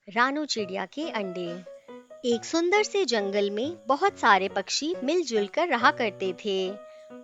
रानू चिड़िया के अंडे। एक सुंदर से जंगल में बहुत सारे पक्षी मिलजुल कर रहा करते थे।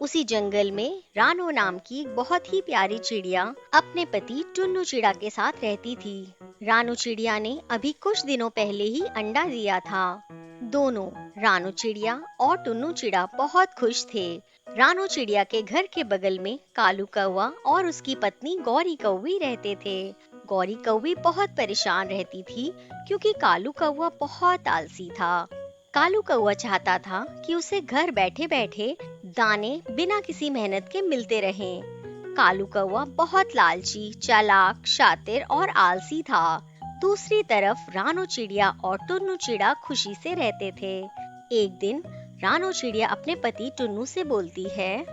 उसी जंगल में रानू नाम की एक बहुत ही प्यारी चिड़िया अपने पति टुन्नू चिड़ा के साथ रहती थी। रानू चिड़िया ने अभी कुछ दिनों पहले ही अंडा दिया था। दोनों रानू चिड़िया और टुन्नू चिड़ा बहुत खुश थे। रानू चिड़िया के घर के बगल में कालू कौवा और उसकी पत्नी गौरी कौवी रहते थे। गौरी कौवी बहुत परेशान रहती थी क्योंकि कालू कौवा बहुत आलसी था। कालू कौवा चाहता था कि उसे घर बैठे बैठे दाने बिना किसी मेहनत के मिलते रहें। कालू कौवा बहुत लालची, चालाक, शातिर और आलसी था। दूसरी तरफ रानू चिड़िया और टुन्नू चिड़ा खुशी से रहते थे। एक दिन रानू चिड़िया अपने पति टुन्नू से बोलती है,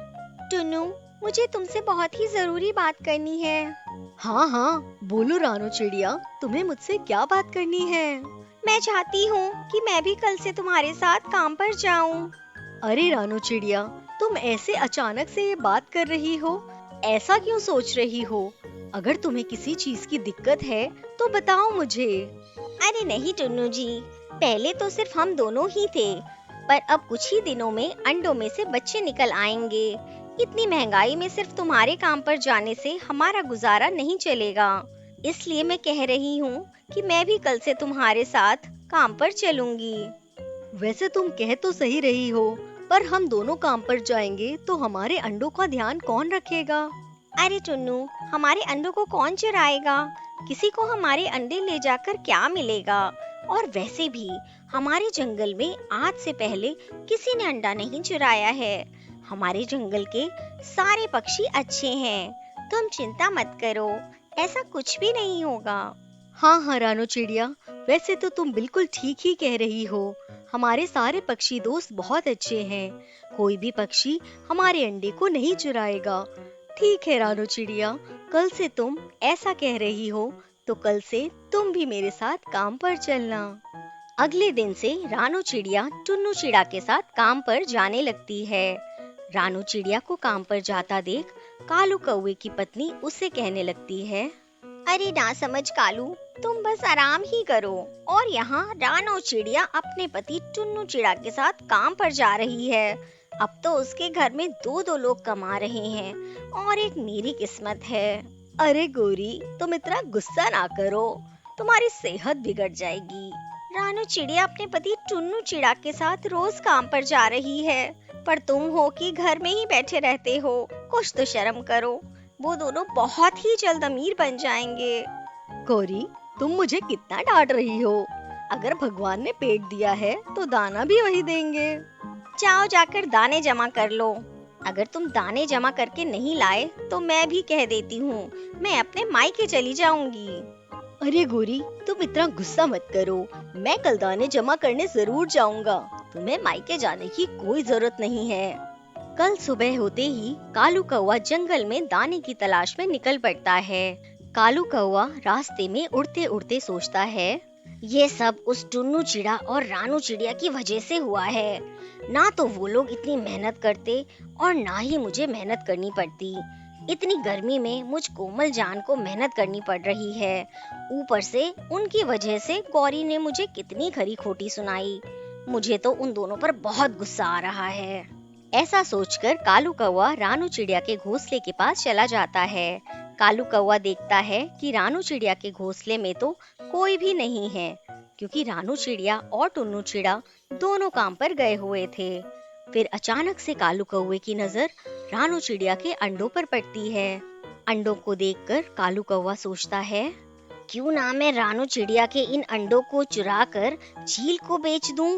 टुन्नू, मुझे तुमसे बहुत ही जरूरी बात करनी है। हाँ हाँ, बोलो रानू चिड़िया, तुम्हें मुझसे क्या बात करनी है? मैं चाहती हूँ कि मैं भी कल से तुम्हारे साथ काम पर जाऊँ। अरे रानू चिड़िया, तुम ऐसे अचानक से ये बात कर रही हो, ऐसा क्यों सोच रही हो? अगर तुम्हें किसी चीज की दिक्कत है तो बताओ मुझे। अरे नहीं टुन्नू जी, पहले तो सिर्फ हम दोनों ही थे, पर अब कुछ ही दिनों में अंडों में से बच्चे निकल आएंगे। इतनी महंगाई में सिर्फ तुम्हारे काम पर जाने से हमारा गुजारा नहीं चलेगा। इसलिए मैं कह रही हूँ कि मैं भी कल से तुम्हारे साथ काम पर चलूंगी। वैसे तुम कह तो सही रही हो, पर हम दोनों काम पर जाएंगे तो हमारे अंडों का ध्यान कौन रखेगा? अरे टुन्नू, हमारे अंडों को कौन चुराएगा? किसी को हमारे अंडे ले जाकर क्या मिलेगा? और वैसे भी हमारे जंगल में आज से पहले किसी ने अंडा नहीं चुराया है। हमारे जंगल के सारे पक्षी अच्छे हैं, तुम चिंता मत करो, ऐसा कुछ भी नहीं होगा। हाँ हाँ रानू चिड़िया, वैसे तो तुम बिल्कुल ठीक ही कह रही हो। हमारे सारे पक्षी दोस्त बहुत अच्छे हैं, कोई भी पक्षी हमारे अंडे को नहीं चुराएगा। ठीक है रानू चिड़िया, कल से तुम ऐसा कह रही हो तो कल से तुम भी मेरे साथ काम पर चलना। अगले दिन से रानू चिड़िया टुन्नू चिड़ा के साथ काम पर जाने लगती है। रानू चिड़िया को काम पर जाता देख कालू कौवे की पत्नी उससे कहने लगती है, अरे ना समझ कालू, तुम बस आराम ही करो। और यहाँ रानू चिड़िया अपने पति टुन्नू चिड़ा के साथ काम पर जा रही है। अब तो उसके घर में दो दो लोग कमा रहे हैं और एक मेरी किस्मत है। अरे गोरी, तुम इतना गुस्सा ना करो, तुम्हारी सेहत बिगड़ जाएगी। रानू चिड़िया अपने पति टुन्नू चिड़ा के साथ रोज काम पर जा रही है, पर तुम हो कि घर में ही बैठे रहते हो। कुछ तो शर्म करो, वो दोनों बहुत ही जल्द अमीर बन जाएंगे। गौरी, तुम मुझे कितना डांट रही हो? अगर भगवान ने पेट दिया है तो दाना भी वही देंगे। जाओ जाकर दाने जमा कर लो। अगर तुम दाने जमा करके नहीं लाए तो मैं भी कह देती हूँ, मैं अपने मायके चली जाऊंगी। अरे गोरी, तुम इतना गुस्सा मत करो, मैं कल दाने जमा करने जरूर जाऊंगा। तुम्हें मायके जाने की कोई जरूरत नहीं है। कल सुबह होते ही कालू कौवा जंगल में दाने की तलाश में निकल पड़ता है। कालू कौवा रास्ते में उड़ते उड़ते सोचता है, ये सब उस टुन्नू चिड़ा और रानू चिड़िया की वजह से हुआ है। ना तो वो लोग इतनी मेहनत करते और ना ही मुझे मेहनत करनी पड़ती। इतनी गर्मी में मुझ कोमल जान को मेहनत करनी पड़ रही है। ऊपर से उनकी वजह से गौरी ने मुझे कितनी खरी खोटी सुनाई। मुझे तो उन दोनों पर बहुत गुस्सा आ रहा है। ऐसा सोचकर कालू कौवा रानू चिड़िया के घोंसले के पास चला जाता है। कालू कौवा देखता है कि रानू चिड़िया के घोंसले में तो कोई भी नहीं है, क्योंकि रानू चिड़िया और टुन्नू चिड़ा दोनों काम पर गए हुए थे। फिर अचानक से कालू कौवे की नजर रानू चिड़िया के अंडों पर पड़ती है। अंडों को देखकर कालू कौवा सोचता है, क्यों ना मैं रानू चिड़िया के इन अंडों को चुरा कर चील को बेच दूं।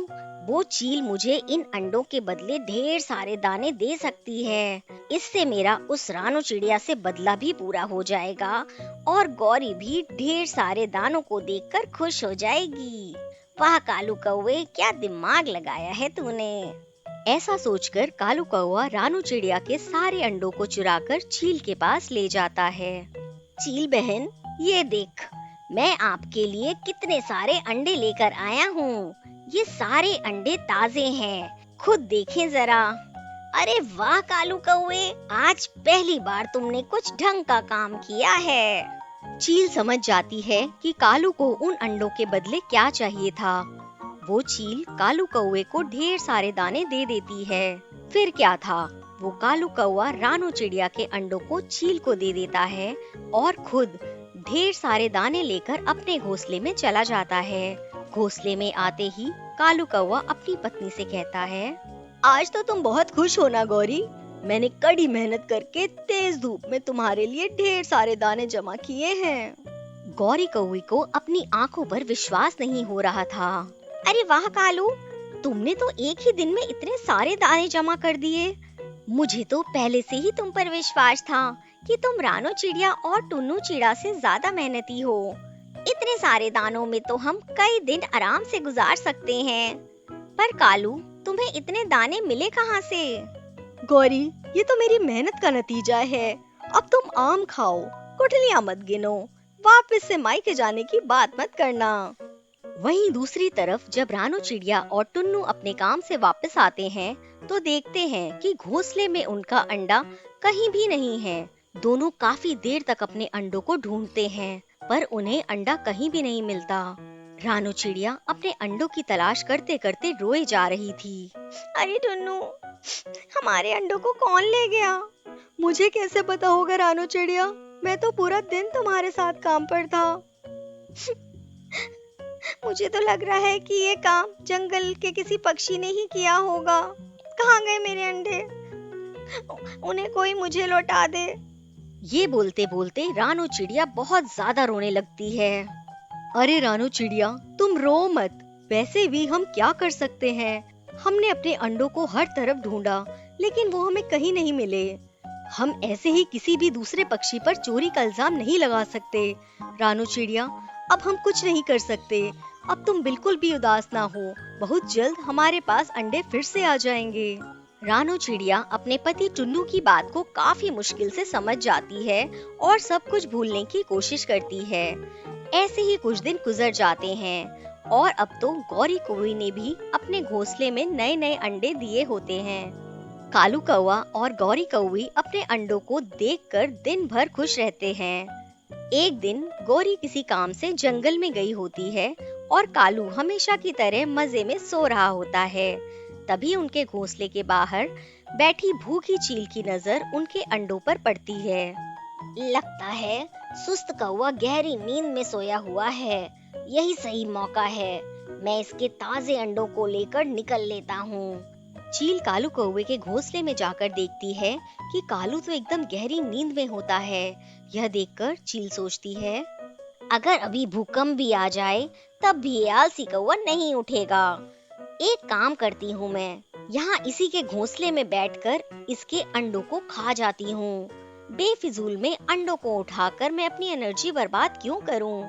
वो चील मुझे इन अंडों के बदले ढेर सारे दाने दे सकती है। इससे मेरा उस रानू चिड़िया से बदला भी पूरा हो जाएगा और गौरी भी ढेर सारे दानों को देखकर खुश हो जाएगी। वाह कालू कौवे, क्या दिमाग लगाया है तूने। ऐसा सोचकर कालू कौवा रानू चिड़िया के सारे अंडों को चुराकर चील के पास ले जाता है। चील बहन, ये देख, मैं आपके लिए कितने सारे अंडे लेकर आया हूँ। ये सारे अंडे ताजे हैं, खुद देखें जरा। अरे वाह कालू कौवे, आज पहली बार तुमने कुछ ढंग का काम किया है। चील समझ जाती है कि कालू को उन अंडों के बदले क्या चाहिए था। वो चील कालू कौवे को ढेर सारे दाने दे देती है। फिर क्या था, वो कालू कौवा रानू चिड़िया के अंडों को चील को दे देता है और खुद ढेर सारे दाने लेकर अपने घोंसले में चला जाता है। घोंसले में आते ही कालू कौवा अपनी पत्नी से कहता है, आज तो तुम बहुत खुश हो ना गौरी। मैंने कड़ी मेहनत करके तेज धूप में तुम्हारे लिए ढेर सारे दाने जमा किए हैं। गौरी कौवी को अपनी आंखों पर विश्वास नहीं हो रहा था। अरे वाह कालू, तुमने तो एक ही दिन में इतने सारे दाने जमा कर दिए। मुझे तो पहले से ही तुम पर विश्वास था कि तुम रानो चिड़िया और टुन्नू चिड़ा से ज्यादा मेहनती हो। इतने सारे दानों में तो हम कई दिन आराम से गुजार सकते हैं। पर कालू, तुम्हें इतने दाने मिले कहाँ से? गौरी, ये तो मेरी मेहनत का नतीजा है। अब तुम आम खाओ, गुठलियां मत गिनो, वापस से मायके जाने की बात मत करना। वहीं दूसरी तरफ जब रानो चिड़िया और टुन्नू अपने काम से वापस आते हैं तो देखते हैं कि घोंसले में उनका अंडा कहीं भी नहीं है। दोनों काफी देर तक अपने अंडों को ढूंढते हैं पर उन्हें अंडा कहीं भी नहीं मिलता। रानो चिड़िया अपने अंडों की तलाश करते करते रोए जा रही थी। अरे टुन्नू, हमारे अंडों को कौन ले गया? मुझे कैसे पता होगा रानो चिड़िया? मैं तो पूरा दिन तुम्हारे साथ काम पर था। मुझे तो लग रहा है कि ये काम जंगल के किसी पक्षी ने ही किया होगा। कहाँ गए मेरे अंडे? उन्हें कोई मुझे लौटा दे। ये बोलते बोलते रानो चिड़िया बहुत ज्यादा रोने लगती है। अरे रानो चिड़िया, तुम रो मत। वैसे भी हम क्या कर सकते हैं? हमने अपने अंडों को हर तरफ ढूंढा लेकिन वो हमें कहीं नहीं मिले। हम ऐसे ही किसी भी दूसरे पक्षी पर चोरी का इल्जाम नहीं लगा सकते। रानो चिड़िया, अब हम कुछ नहीं कर सकते। अब तुम बिल्कुल भी उदास ना हो, बहुत जल्द हमारे पास अंडे फिर से आ जाएंगे। रानो चिड़िया अपने पति टुन्नू की बात को काफी मुश्किल से समझ जाती है और सब कुछ भूलने की कोशिश करती है। ऐसे ही कुछ दिन गुजर जाते हैं और अब तो गौरी कौवी ने भी अपने घोंसले में नए नए अंडे दिए होते हैं। कालू कौवा और गौरी कौवी अपने अंडों को देखकर दिन भर खुश रहते हैं। एक दिन गौरी किसी काम से जंगल में गई होती है और कालू हमेशा की तरह मजे में सो रहा होता है। तभी उनके घोंसले के बाहर बैठी भूखी चील की नजर उनके अंडों पर पड़ती है। लगता है सुस्त कौवा गहरी नींद में सोया हुआ है। यही सही मौका है, मैं इसके ताजे अंडों को लेकर निकल लेता हूँ। चील कालू कौवे के घोंसले में जाकर देखती है कि कालू तो एकदम गहरी नींद में होता है। यह देखकर चील सोचती है, अगर अभी भूकंप भी आ जाए तब भी ये आलसी कौवा नहीं उठेगा। एक काम करती हूँ, मैं यहाँ इसी के घोंसले में बैठकर इसके अंडों को खा जाती हूँ। बेफिजूल में अंडों को उठाकर मैं अपनी एनर्जी बर्बाद क्यों करूँ।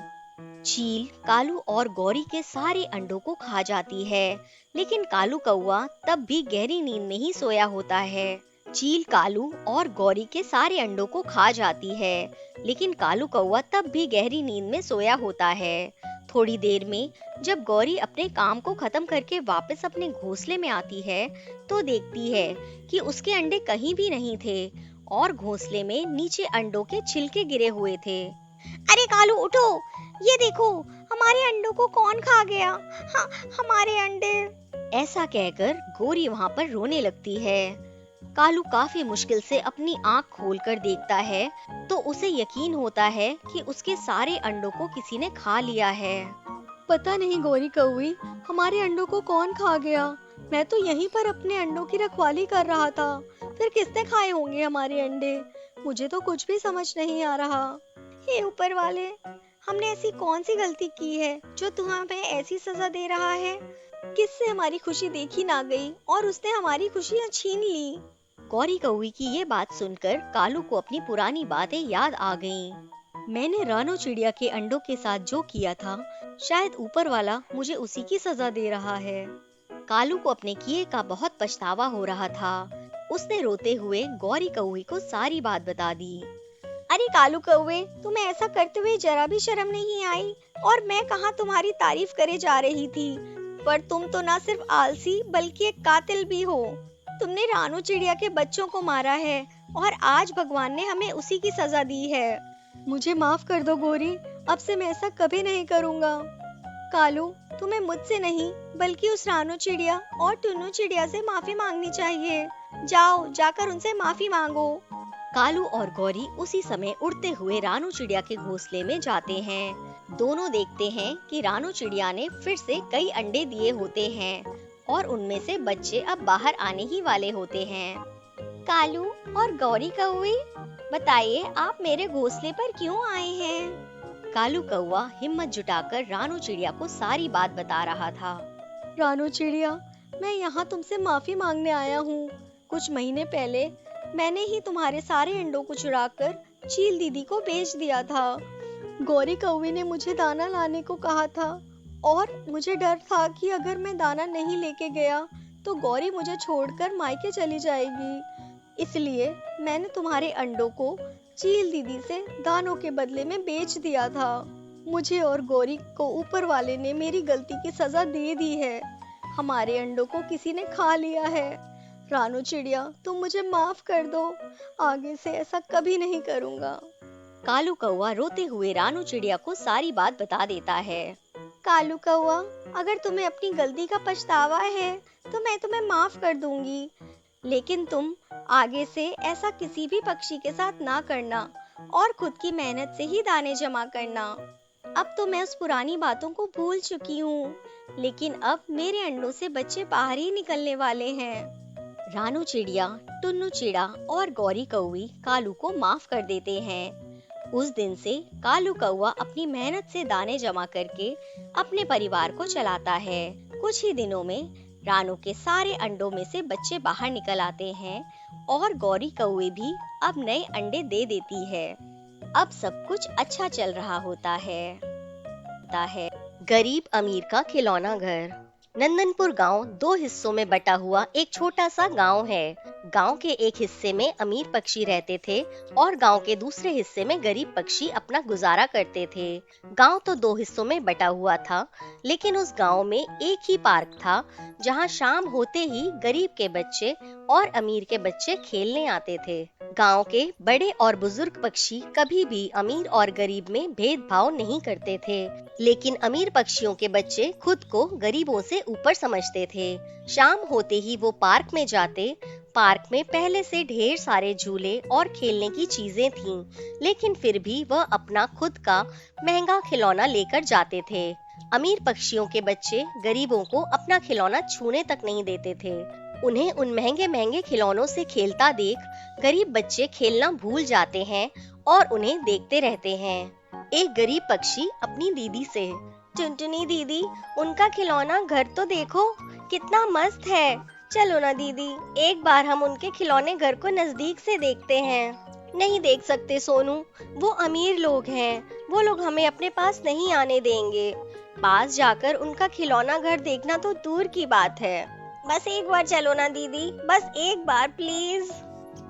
चील कालू और गौरी के सारे अंडों को खा जाती है, लेकिन कालू कौवा तब भी गहरी नींद में ही सोया होता है। चील कालू और गौरी के सारे अंडों को खा जाती है, लेकिन कालू कौवा तब भी गहरी नींद में सोया होता है। थोड़ी देर में जब गौरी अपने काम को खत्म करके वापस अपने घोंसले में आती है तो देखती है कि उसके अंडे कहीं भी नहीं थे और घोंसले में नीचे अंडों के छिलके गिरे हुए थे। अरे कालू उठो, ये देखो हमारे अंडों को कौन खा गया। हाँ, हमारे अंडे। ऐसा कहकर गौरी वहाँ पर रोने लगती है। कालू काफी मुश्किल से अपनी आँख खोलकर देखता है तो उसे यकीन होता है कि उसके सारे अंडों को किसी ने खा लिया है। पता नहीं गौरी कौवी, हमारे अंडों को कौन खा गया। मैं तो यहीं पर अपने अंडों की रखवाली कर रहा था, फिर किसने खाए होंगे हमारे अंडे? मुझे तो कुछ भी समझ नहीं आ रहा। हे ऊपर वाले, हमने ऐसी कौन सी गलती की है जो तू हमें ऐसी सजा दे रहा है? किससे हमारी खुशी देखी ना गई और उसने हमारी खुशियाँ छीन ली। गौरी कौवी की ये बात सुनकर कालू को अपनी पुरानी बातें याद आ गईं। मैंने रानो चिड़िया के अंडों के साथ जो किया था, शायद ऊपर वाला मुझे उसी की सजा दे रहा है। कालू को अपने किए का बहुत पछतावा हो रहा था। उसने रोते हुए गौरी कौवी को सारी बात बता दी। अरे कालू कौवे, तुम्हें ऐसा करते हुए जरा भी शर्म नहीं आई? और मैं कहाँ तुम्हारी तारीफ करे जा रही थी, पर तुम तो ना सिर्फ आलसी बल्कि एक कातिल भी हो। तुमने रानो चिड़िया के बच्चों को मारा है और आज भगवान ने हमें उसी की सजा दी है। मुझे माफ कर दो गौरी, अब से मैं ऐसा कभी नहीं करूँगा। कालू, तुम्हें मुझसे नहीं बल्कि उस रानू चिड़िया और टुन्नू चिड़िया से माफी मांगनी चाहिए। जाओ, जाकर उनसे माफी मांगो। कालू और गौरी उसी समय उड़ते हुए रानू चिड़िया के घोंसले में जाते हैं। दोनों देखते हैं कि रानू चिड़िया ने फिर से कई अंडे दिए होते हैं और उनमें से बच्चे अब बाहर आने ही वाले होते हैं। कालू और गौरी कौवे, बताइए आप मेरे घोंसले पर क्यों आए हैं? कालू कौवा हिम्मत जुटाकर रानू चिड़िया को सारी बात बता रहा था। रानू चिड़िया, मैं यहाँ तुमसे माफी मांगने आया हूँ। कुछ महीने पहले मैंने ही तुम्हारे सारे अंडों को चुराकर चील दीदी को बेच दिया था। गौरी कौवी ने मुझे दाना लाने को कहा था और मुझे डर था कि अगर मैं दाना नहीं लेके गया तो गौरी मुझे छोड़कर मायके चली जाएगी। इसलिए मैंने तुम्हारे अंडों को चील दीदी से दानों के बदले में बेच दिया था। मुझे और गौरी को ऊपर वाले ने मेरी गलती की सजा दे दी है। हमारे अंडों को किसी ने खा लिया है। रानू चिड़िया, तुम मुझे माफ कर दो, आगे से ऐसा कभी नहीं करूँगा। कालू कौवा रोते हुए रानू चिड़िया को सारी बात बता देता है। कालू कौवा, अगर तुम्हें अपनी गलती का पछतावा है तो मैं तुम्हें माफ कर दूंगी, लेकिन तुम आगे से ऐसा किसी भी पक्षी के साथ ना करना और खुद की मेहनत से ही दाने जमा करना। अब तो मैं उस पुरानी बातों को भूल चुकी हूँ, लेकिन अब मेरे अंडों से बच्चे बाहर ही निकलने वाले हैं। रानू चिड़िया, टुन्नू चिड़ा और गौरी कौवी कालू को माफ कर देते हैं। उस दिन से कालू कौवा अपनी मेहनत से दाने जमा करके अपने परिवार को चलाता है। कुछ ही दिनों में रानू के सारे अंडों में से बच्चे बाहर निकल आते हैं और गौरी कौवे भी अब नए अंडे दे देती है। अब सब कुछ अच्छा चल रहा होता है। गरीब अमीर का खिलौना घर। नंदनपुर गांव दो हिस्सों में बटा हुआ एक छोटा सा गांव है। गांव के एक हिस्से में अमीर पक्षी रहते थे और गांव के दूसरे हिस्से में गरीब पक्षी अपना गुजारा करते थे। गांव तो दो हिस्सों में बटा हुआ था, लेकिन उस गांव में एक ही पार्क था जहां शाम होते ही गरीब के बच्चे और अमीर के बच्चे खेलने आते थे। गांव के बड़े और बुजुर्ग पक्षी कभी भी अमीर और गरीब में भेदभाव नहीं करते थे, लेकिन अमीर पक्षियों के बच्चे खुद को गरीबों से ऊपर समझते थे। शाम होते ही वो पार्क में जाते। पार्क में पहले से ढेर सारे झूले और खेलने की चीजें थीं, लेकिन फिर भी वह अपना खुद का महंगा खिलौना लेकर जाते थे। अमीर पक्षियों के बच्चे गरीबों को अपना खिलौना छूने तक नहीं देते थे। उन्हें उन महंगे महंगे खिलौनों से खेलता देख गरीब बच्चे खेलना भूल जाते हैं और उन्हें देखते रहते हैं। एक गरीब पक्षी अपनी दीदी से, टुनटुनी दीदी, उनका खिलौना घर तो देखो, कितना मस्त है। चलो ना दीदी, एक बार हम उनके खिलौने घर को नजदीक से देखते हैं। नहीं देख सकते सोनू, वो अमीर लोग हैं, वो लोग हमें अपने पास नहीं आने देंगे। पास जाकर उनका खिलौना घर देखना तो दूर की बात है। बस एक बार चलो ना दीदी, बस एक बार प्लीज।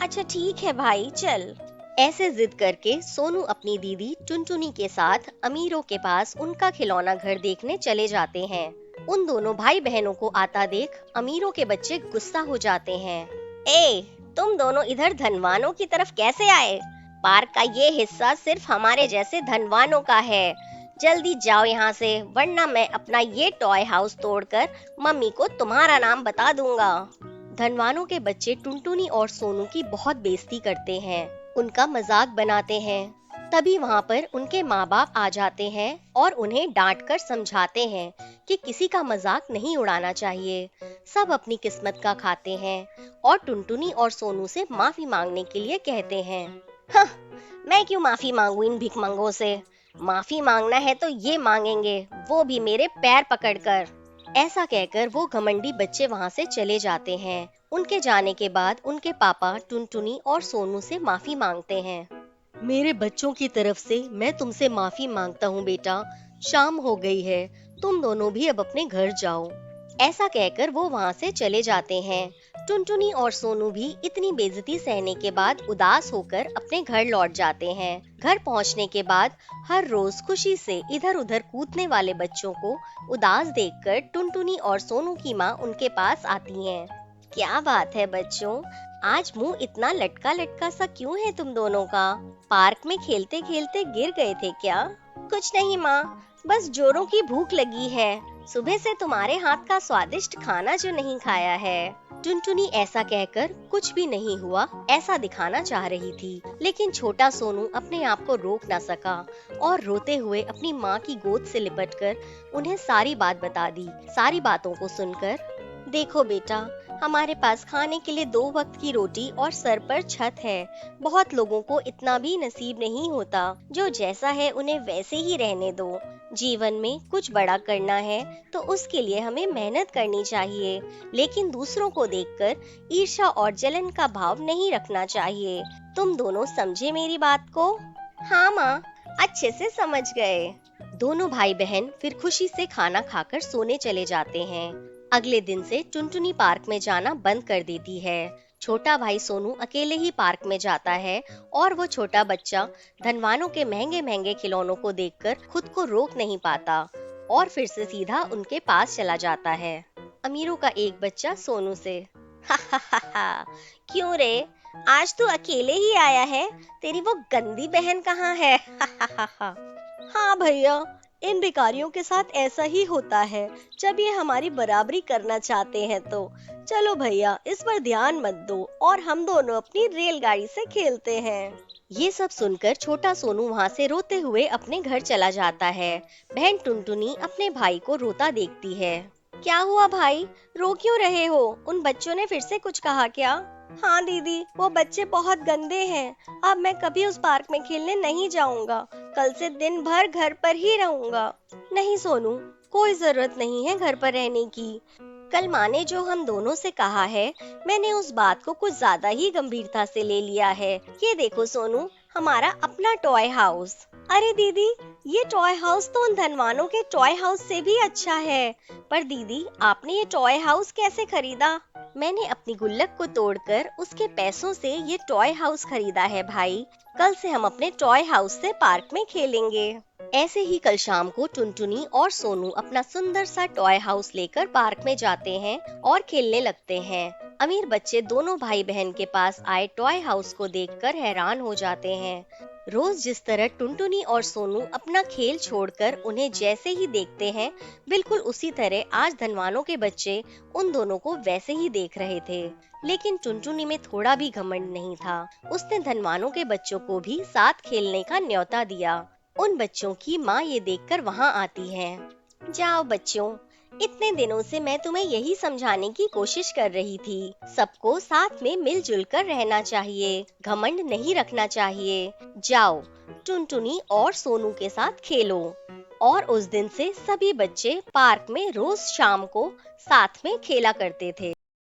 अच्छा ठीक है भाई, चल। ऐसे जिद करके सोनू अपनी दीदी टुनटुनी के साथ अमीरों के पास उनका खिलौना घर देखने चले जाते हैं। उन दोनों भाई बहनों को आता देख अमीरों के बच्चे गुस्सा हो जाते हैं। ए, तुम दोनों इधर धनवानों की तरफ कैसे आए? पार्क का ये हिस्सा सिर्फ हमारे जैसे धनवानों का है। जल्दी जाओ यहाँ से, वरना मैं अपना ये टॉय हाउस तोड़कर मम्मी को तुम्हारा नाम बता दूंगा। धनवानों के बच्चे टुनटुनी और सोनू की बहुत बेइज्जती करते हैं, उनका मजाक बनाते हैं। तभी वहाँ पर उनके माँ बाप आ जाते हैं और उन्हें डांट कर समझाते हैं कि किसी का मजाक नहीं उड़ाना चाहिए। सब अपनी किस्मत का खाते हैं और टुनटुनी और सोनू से माफी मांगने के लिए कहते हैं। हाँ, मैं क्यों माफी मांगू इन भिखमंगों से? माफी मांगना है तो ये मांगेंगे, वो भी मेरे पैर पकड़कर। ऐसा कहकर वो घमंडी बच्चे वहाँ से चले जाते हैं। उनके जाने के बाद उनके पापा टुनटुनी और सोनू से माफी मांगते हैं। मेरे बच्चों की तरफ से मैं तुमसे माफी मांगता हूँ बेटा, शाम हो गई है, तुम दोनों भी अब अपने घर जाओ। ऐसा कहकर वो वहाँ से चले जाते हैं। टुनटुनी और सोनू भी इतनी बेइज्जती सहने के बाद उदास होकर अपने घर लौट जाते हैं। घर पहुँचने के बाद हर रोज खुशी से इधर उधर कूदने वाले बच्चों को उदास देखकर टुनटुनी और सोनू की माँ उनके पास आती हैं। क्या बात है बच्चों, आज मुंह इतना लटका लटका सा क्यों है तुम दोनों का? पार्क में खेलते खेलते गिर गए थे क्या? कुछ नहीं माँ, बस जोरों की भूख लगी है। सुबह से तुम्हारे हाथ का स्वादिष्ट खाना जो नहीं खाया है। टुनटुनी ऐसा कहकर कुछ भी नहीं हुआ ऐसा दिखाना चाह रही थी, लेकिन छोटा सोनू अपने आप को रोक ना सका और रोते हुए अपनी माँ की गोद से लिपटकर उन्हें सारी बात बता दी। सारी बातों को सुनकर, देखो बेटा, हमारे पास खाने के लिए 2 वक्त की रोटी और सर पर छत है। बहुत लोगों को इतना भी नसीब नहीं होता। जो जैसा है उन्हें वैसे ही रहने दो। जीवन में कुछ बड़ा करना है तो उसके लिए हमें मेहनत करनी चाहिए, लेकिन दूसरों को देखकर ईर्ष्या और जलन का भाव नहीं रखना चाहिए। तुम दोनों समझे मेरी बात को? हाँ माँ, अच्छे से समझ गए। दोनों भाई बहन फिर खुशी से खाना खाकर सोने चले जाते हैं। अगले दिन से टुनटुनी पार्क में जाना बंद कर देती है। छोटा भाई सोनू अकेले ही पार्क में जाता है और वो छोटा बच्चा धनवानों के महंगे महंगे खिलौनों को देखकर खुद को रोक नहीं पाता और फिर से सीधा उनके पास चला जाता है। अमीरों का एक बच्चा सोनू से, हा हा हा हा, क्यों रे, आज तू अकेले ही आया है? तेरी वो गंदी बहन कहाँ है? हा हा हा हा। हाँ भैया, इन भिखारियों के साथ ऐसा ही होता है जब ये हमारी बराबरी करना चाहते हैं तो। चलो भैया, इस पर ध्यान मत दो और हम दोनों अपनी रेलगाड़ी से खेलते हैं। ये सब सुनकर छोटा सोनू वहाँ से रोते हुए अपने घर चला जाता है। बहन टुनटुनी अपने भाई को रोता देखती है। क्या हुआ भाई, रो क्यों रहे हो? उन बच्चों ने फिर से कुछ कहा क्या? हाँ दीदी, वो बच्चे बहुत गंदे हैं। अब मैं कभी उस पार्क में खेलने नहीं जाऊंगा। कल से दिन भर घर पर ही रहूंगा। नहीं सोनू, कोई जरूरत नहीं है घर पर रहने की। कल माँ ने जो हम दोनों से कहा है, मैंने उस बात को कुछ ज्यादा ही गंभीरता से ले लिया है। ये देखो सोनू, हमारा अपना टॉय हाउस। अरे दीदी, ये टॉय हाउस तो उन धनवानों के टॉय हाउस से भी अच्छा है। पर दीदी, आपने ये टॉय हाउस कैसे खरीदा? मैंने अपनी गुल्लक को तोड़कर उसके पैसों से ये टॉय हाउस खरीदा है भाई। कल से हम अपने टॉय हाउस से पार्क में खेलेंगे। ऐसे ही कल शाम को टुनटुनी और सोनू अपना सुंदर सा टॉय हाउस लेकर पार्क में जाते हैं और खेलने लगते हैं। अमीर बच्चे दोनों भाई बहन के पास आए टॉय हाउस को देखकर हैरान हो जाते हैं। रोज जिस तरह टुनटुनी और सोनू अपना खेल छोड़कर उन्हें जैसे ही देखते हैं, बिल्कुल उसी तरह आज धनवानों के बच्चे उन दोनों को वैसे ही देख रहे थे। लेकिन टुनटुनी में थोड़ा भी घमंड नहीं था। उसने धनवानों के बच्चों को भी साथ खेलने का न्योता दिया। उन बच्चों की माँ ये देखकर वहाँ आती है। जाओ बच्चों, इतने दिनों से मैं तुम्हें यही समझाने की कोशिश कर रही थी। सबको साथ में मिलजुल कर रहना चाहिए, घमंड नहीं रखना चाहिए। जाओ, टुनटुनी और सोनू के साथ खेलो। और उस दिन से सभी बच्चे पार्क में रोज शाम को साथ में खेला करते थे।